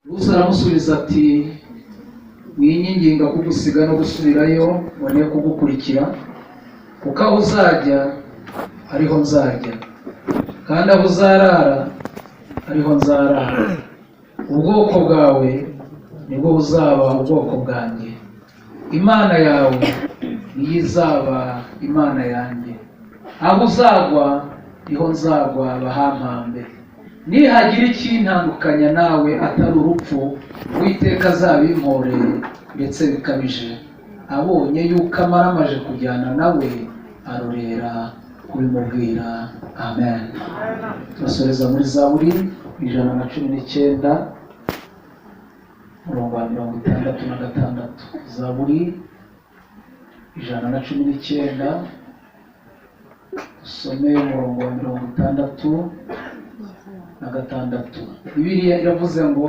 Rusi aramusubiza ati winyinginga kugusiga no gusubirayo waniye kugukurikira kuko aho uzajya ariho nzajya kandi aho uzarara ariho nzarara ubwoko bwawe nibwo buzaba ubwoko bwanjye imana yawe niyo izaba imana yanjye aho uzagwa niho nzagwa bahampambe nihagira ikintandukanya nawe atari urupfu Uwiteka azabimporeye ndetse bikabije abonye yuko amaramaje kujyana nawe arorera kubimubwira amen. Turasoreza muri Zaburi 119 umurongo wa 66. Zaburi 119 usome umurongo wa 66. Bibiliya iravuze ngo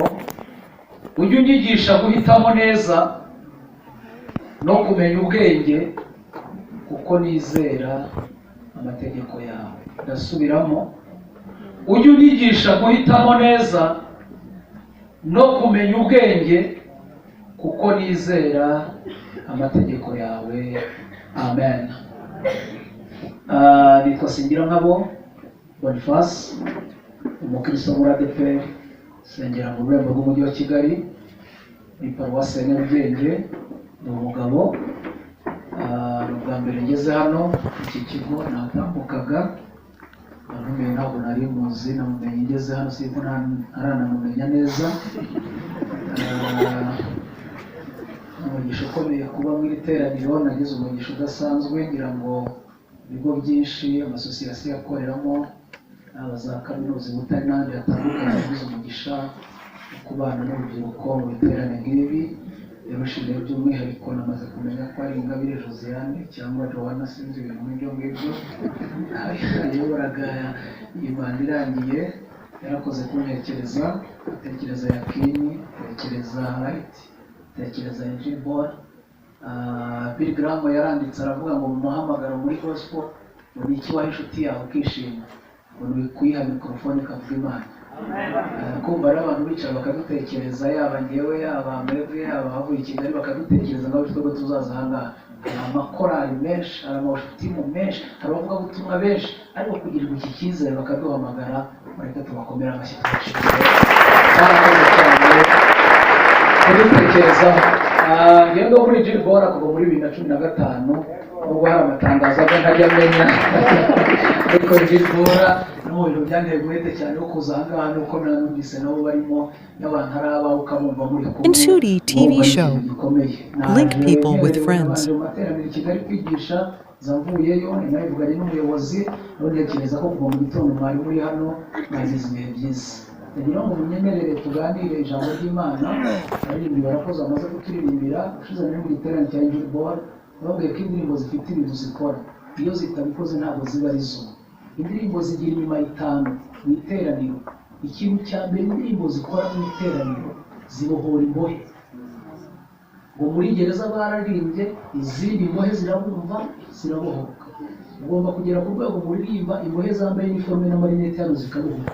ujye unyigisha guhitamo neza no kumenya ubwenge kuko nizera amategeko yawe. Ndasubiramo, ujye unyigisha guhitamo neza no kumenya ubwenge kuko nizera amategeko yawe amen. Nitwa Singirankabo Boniface, umukristo muri ADEPR sengera mu rwego rw'umujyi wa Kigali ni paruwasi ya Nyarugenge. Ni umugabo ubwa mbere ngeze hano iki kigo natambukaga nanumenye ntabwo nari muzi namumenye ngeze hano siko ntaranamumenya neza. Umugisha ukomeye kuba mu iteraniro nagize umugisha udasanzwe ngira ngo ibigo byinshi amasosiyasiyo akoreramo za kaminuza butari n'ahandi hatandukanye yagize umugisha kubana n'urubyiruko mu biterane nk'ibi. Yarushije by'umwihariko namaze kumenya ko ari Ingabire Josiane cyangwa Joanna sinzi ibintu nk'ibyo ngibyo yayoboraga Imana irangiye yarakoze kuntekereza atekereza Yakini atekereza Light atekereza Angel Bill Graham yaranditse aravuga ngo mu muhamagaro muri gospel ni iki waha inshuti yawe ukishima ngo ni kuyiha mikrofone ikavuga Imana. Kumva ari abantu bicara bakadutekereza yaba ngewe yaba mwebwe yaba abavuye i Kigali bakadutekereza ngo twebwe tuzaza ahangaha. Hari amakorali menshi, hari amashutimu menshi, hari abavugabutumwa benshi, ariko kugirirwa iki cyizere bakaduhamagara bareka tubakomera amashyi tubashimire. Barakoze cyane kudutekerezaho. Ngendo muri Gilbora kuva muri 2015 ubwo hari amatangazo ntajya amenya ariko Gilbora no mu bintu byanteye guhete cyane ko kuza ahangaha nuko nanumvise nabo barimo n'abantu araba ukamumva muri kumwe. Insudi TV show. Link people with friends. Materaniro Kigali kwigisha zamvuyeyo ninayivuganye n'umuyobozi ntekereza ko kuva mu gitondo mwari muri hano nagize ibihe byiza. Ndagira ngo munyemerere tuganire ijambo ry'Imana ariko barakoze amaze kuturirimbira ushize muri giterane cya Gilbora babwiye ko indirimbo zifite ibintu zikora iyo zitabikoze ntabwo ziba ari zo. Indirimbo zigira inyuma 5 mu iteraniro. Ikintu cya mbere indirimbo zikora mu iteraniro zibohora imbohe. Ngo muri gereza bararirimbye izindi imbohe zirabumva zirabohoka. Ugomba kugera ku rwego muririmba imbohe zambaye uniforme n'amarinete hano zikabohoka.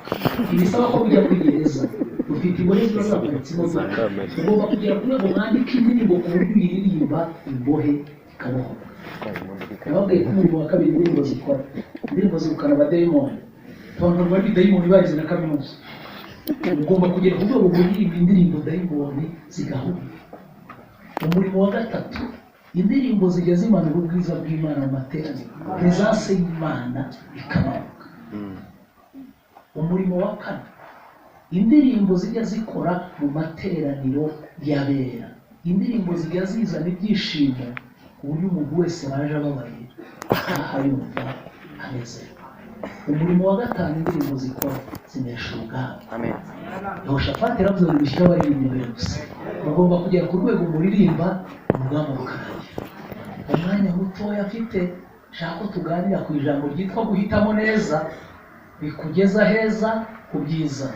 Ibisaba ko bijya kuri gereza ufite imbohe zazaparitse imodoka. Ugomba kugera ku rwego mwandika indirimbo ku buryo uyiririmba imbohe ikabohoka. Nababwiye ko umurimo wa kabiri indirimbo zikora indirimbo zirukana abadayimoni. Abantu bari dayimoni barize na kaminuza. Ugomba kugera ku rwego muririmba indirimbo dayimoni zigahura. Umurimo wa gatatu indirimbo zijya zimanura ubwiza bw'Imana mu materaniro presence y'Imana ikamanuka. Umurimo wa kane indirimbo zijya zikora mu materaniro y'abera. Indirimbo zijya zizana ibyishimo ku buryo umuntu wese waje ababaye ahayumva anezerewe. Umurimo wa gatanu indirimbo zikora zinesha ubwami. Amen. Yehoshafati yaravuze ngo dushyire abaririmbyi imbere gusa. Bagomba kugera ku rwego muririmba ubwami bukarangira. Umwanya mutoya afite shaka tuganira ku ijambo ryitwa guhitamo neza bikugeza heza ku byiza.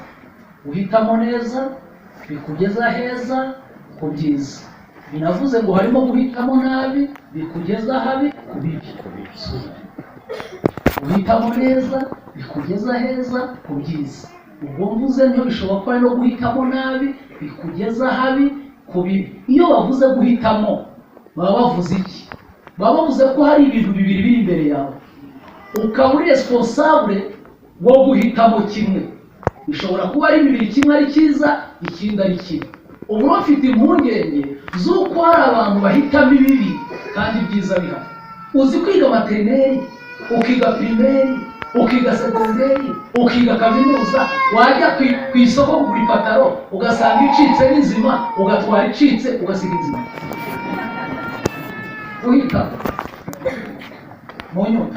Guhitamo neza bikugeza heza ku byiza. Binavuze ngo harimo guhitamo nabi bikugeza habi ku bibi. Guhitamo neza bikugeza heza ku byiza. ubwo mvuze niyo bishoboka no guhitamo nabi bikugeza habi kubi. Iyo bavuze guhitamo baba bavuze iki? Baba bavuze ko hari ibintu bibiri biri imbere yawe, ukaba uri responsable wo guhitamo kimwe. Bishobora kuba ari bibiri, kimwe ari cyiza ikindi ari kibi. Ubu bafite impungenge z'uko hari abantu bahitamo ibibi kandi ibyiza bihari. Uzi kwiga materineri, ukiga pirimeri, ukiga segonderi, ukiga kaminuza, wajya ku isoko kugura ipataro ugasanga icitse n'inzima, ugatwara icitse ugasiga inzima. Uhita mu nyumba.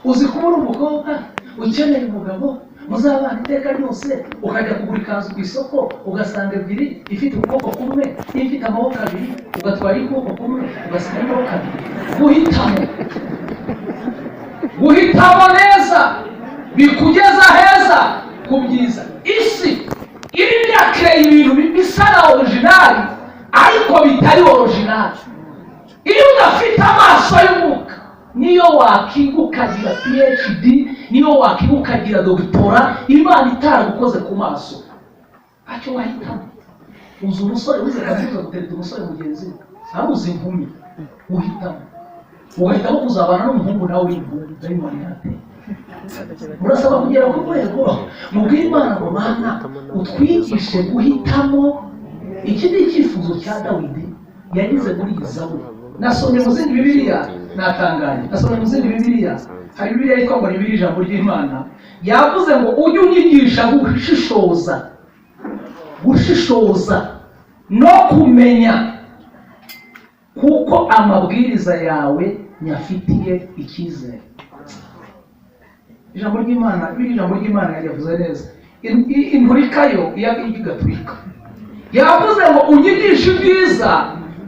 Uzi kuba uri umukobwa ukeneye umugabo muzabana iteka ryose, ukajya kugura ikanzu ku isoko ugasanga ebyiri ifite ukuboko kumwe n'ifite amaboko abiri, ugatwara ukuboko kumwe ugasiga amaboko abiri. Guhitamo neza bikugeza heza ku byiza. Isi irimo irakeye ibintu bisa na originali ariko bitari originali. Iyo udafite amaso y'umwuka, niyo wakiga ukagira PhD, niyo wakiga ukagira doctora, Imana itaragukoze ku maso, ntacyo wahitamo. Uzi umusore wize kaminuza gutereta umusore mugenzi we, abuze inkumi, uhitamo. Ugahitamo kuzabana n'umuhungu nawe w'inkumi, dayimoni yateye. Murasaba kugera ku rwego mubwire Imana ngo Mana utwigishe guhitamo. Iki ni icyifuzo cya Dawidi yagize muri iyi Zaburi. Nasomye mu zindi Bibiliya natangaye. Nasomye mu zindi Bibiliya, hari Bibiliya yitwa ngo ni Bibiliya ijambo ry'Imana, yavuze ngo ujye unyigisha gushishoza no kumenya, kuko amabwiriza yawe nyafitiye icyizere. Ijambo ry'Imana, ijambo ry'Imana yavuze neza. Inturikayo igaturika yavuze ngo unyigishe ibyiza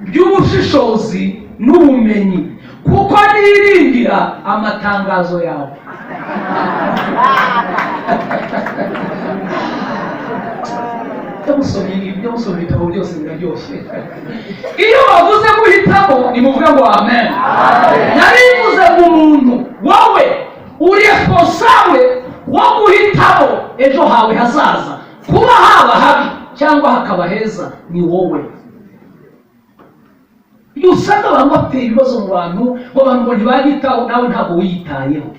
by'ubushishozi n'ubumenyi, kuko niringira amatangazo yawe. Ibyo musomye ibitabo byose biraryoshye. Iyo bavuze guhitamo nimuvuge ngo amen. Narivuze ngo umuntu wowe uri responsable wo guhitamo ejo hawe hazaza, kuba haba habi cyangwa hakaba heza ni wowe. Iyo usanga abantu bateye ibibazo mu bantu ngo ntibagitaho, nawe ntabwo wiyitayeho.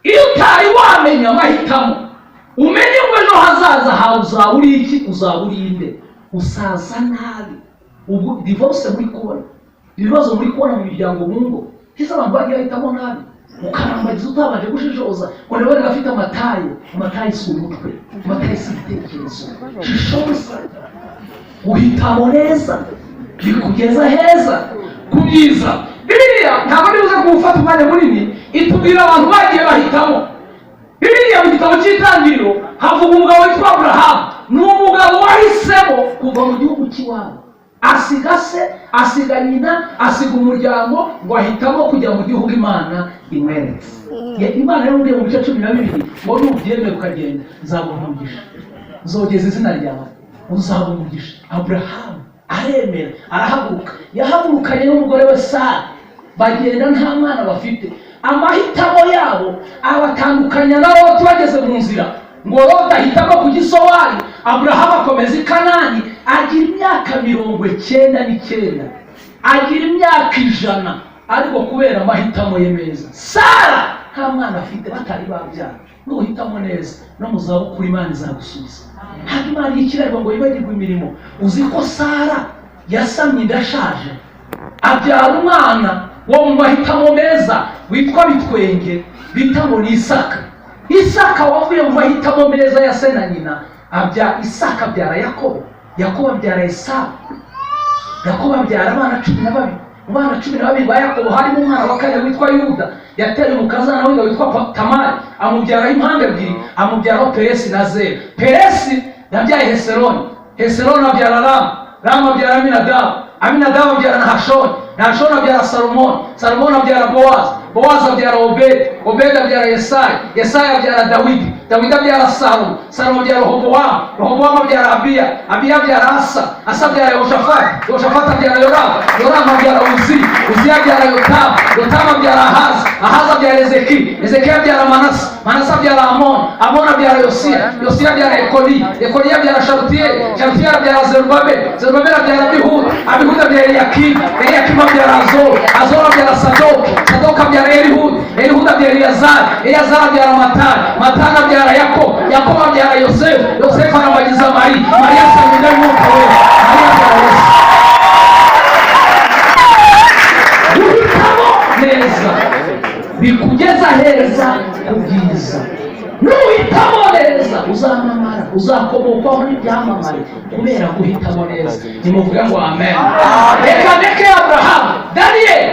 Iyo utari wamenya amahitamo, umenye ngo ejo hazaza hawe uzaba uri iki, uzaba uri inde, usaza nabi. Ubu divorce muri kubona, ibibazo muri kubona mu miryango mu ngo, kisa abantu bagiye bahitamo nabi, ukarambagiza utabanje gushishoza ngo nawe gafite amataye si umutwe, amataye si ibitekerezo. Shishoza, guhitamo neza bikugeza heza ku byiza. Bibiliya ntabwo nibuze gufata umwanya munini itubwira abantu bagiye bahitamo. Bibiliya mu gitabo cy'Itangiriro havuga umugabo witwa Aburahamu. Ni umugabo wahisemo kuva mu gihugu cy'iwabo, asiga se, asiga nyina, asiga umuryango, ngo ahitamo kujya mu gihugu Imana imweretse. Imana yarambwiye mu bice 12 ngo nubyemera ukagenda nzaguha umugisha, nzogeza izina ryawe, uzaba umugisha. Aburahamu aremera, arahaguruka. Yahagurukanye n'umugore we Sara, bagenda nta mwana bafite. Amahitamo yabo abatandukanya na Loti bageze mu nzira, ngo Loti ahitamo ku Gisowari, Aburahamu akomeza i Kanani, agira imyaka 99, agira imyaka 100, ariko kubera amahitamo ye meza. Sara nta mwana afite, batari babyara. Nuhitamo neza no muzabukuru Imana izagusubiza. Ntabwo Imana yikirarwa ngo yibagirwe imirimo. Uzi ko Sara yasamye indashaje, abyara umwana wo mu mahitamo meza witwa Bitwenge, bita ngo ni Isaka. Isaka wavuye mu mahitamo meza ya se na nyina, Isaka abyara Yakobo, Yakobo abyara Esawu, Yakobo abyara abana 12. Mu bana 12 ba Yakobo harimo umwana wa kane witwa Yuda, yateye umukazana we witwa Tamari, amubyara impande ebyiri, amubyara Peresi na Zera. Peresi yabyaye Hesironi, Hesironi abyara Ramu abyara Aminadabu abyara Nahashoni, Nahashoni abyara Salomoni abyara Bowazi abyara Obedi abyara Yesayi abyara Dawidi, Dawidi abyara Salomo, Salomo abyara Rehobowamu, Rehobowamu abyara Abiya, Abiya abyara Asa, Asa abyara Yehoshafati, Yehoshafati abyara Yoramu, Yoramu abyara Uziya, Uziya abyara Yotamu, Yotamu abyara Ahazi, Ahazi abyara Hezekiya, Hezekiya abyara Manase, Manase abyara Amoni, Amoni abyara Yosiya, Yosiya abyara Ekoli, Ekoli abyara Shalutiyeli, Shalutiyeli abyara Zerubabeli, Zerubabeli abyara Abihudi, Abihudi abyara Eliyakimu, Eliyakimu abyara Azori, Azori abyara Sadoki, Sadoki abyara Elihudi, Elihudi abyara Eleyazari, Eleyazari abyara Matani, Matani abyara Yakobo, Yakobo abyara Yosefu, Yosefu arabagiza Mariya, Mariya asamira Mwuka Wera, Mariya abyara Yesu. Guhitamo neza bikugeza heza ku byiza. Nuhitamo neza uzamamara, uzakomokwaho n'ibyamamare kubera guhitamo neza. Nimuvuga ngo amen. Reka Abrahamu, Daniyeli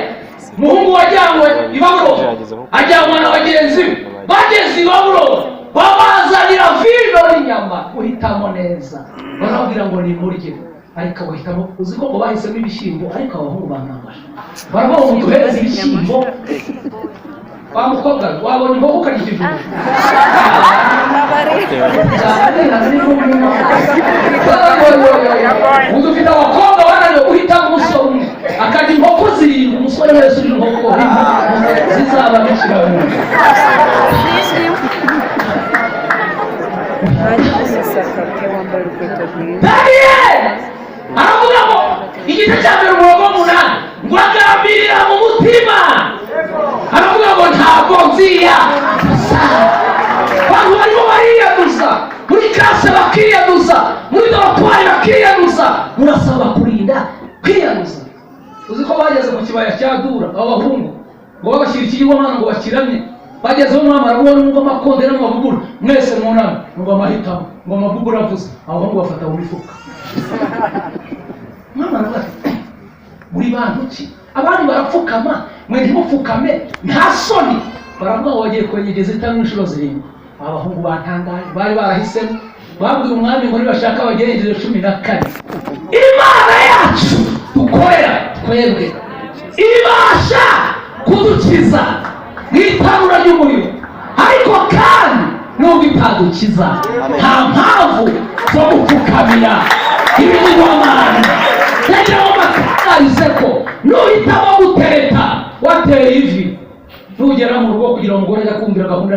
muhungu wajyanywe i Babuloni, ajyanwa na bagenzi be, bageze i Babuloni babazanira vino n'inyama. Guhitamo neza, barabwira ngo nimurye, ariko bahitamo. Uzi ko ngo bahisemo ibishyimbo, ariko abahungu bantangaje, baravuga ngo duhereze ibishyimbo. Wa mukobwa wabona imboga ukarya ikivugo, udufite abakobwa bananiwe guhitamo umusore umwe, akarya inkoko zirindwi, umusore wese uri inkoko zizaba bishyira mu nzu. Daniyeli aravuga ngo igice cya mbere umurongo w'umunani ngo agambirira mu mutima, aravuga ngo ntabwo nziyanduza. Abantu barimo bariyanduza, muri klase bakiyanduza, muri dorotwari bakiyanduza. Murasaba kurinda kwiyanduza. Uzi ko bageze mu kibaya cya Dura, abo bahungu ngo babashyira ikigirwamana ngo bakiramye, bagezeho umwami arabona ngo amakonde n'amabubura, mwese mwuname ngo amahitamo, ngo amabubura avuze, abahungu bafata mu mifuka. Mama aravuga muri bantu ki? Abandi barapfukama, mwe ntimupfukame, nta soni. Baravuga ngo bagiye kwenyegeza itanu inshuro zirindwi. Abahungu batangaye, bari barahisemo, babwiye umwami ngo nibashaka bagerageze 14. Imana yacu dukorera twebwe ibasha kudukiza nk'itanura ry'umuriro, ariko kandi nubwo itadukiza nta mpamvu zo gupfukamira ibigirwamana. Ndagira ngo mbatangarize ko nuhitamo gutereta wateye ivi, nugera mu rugo kugira ngo umugore ajya kumvira gahunda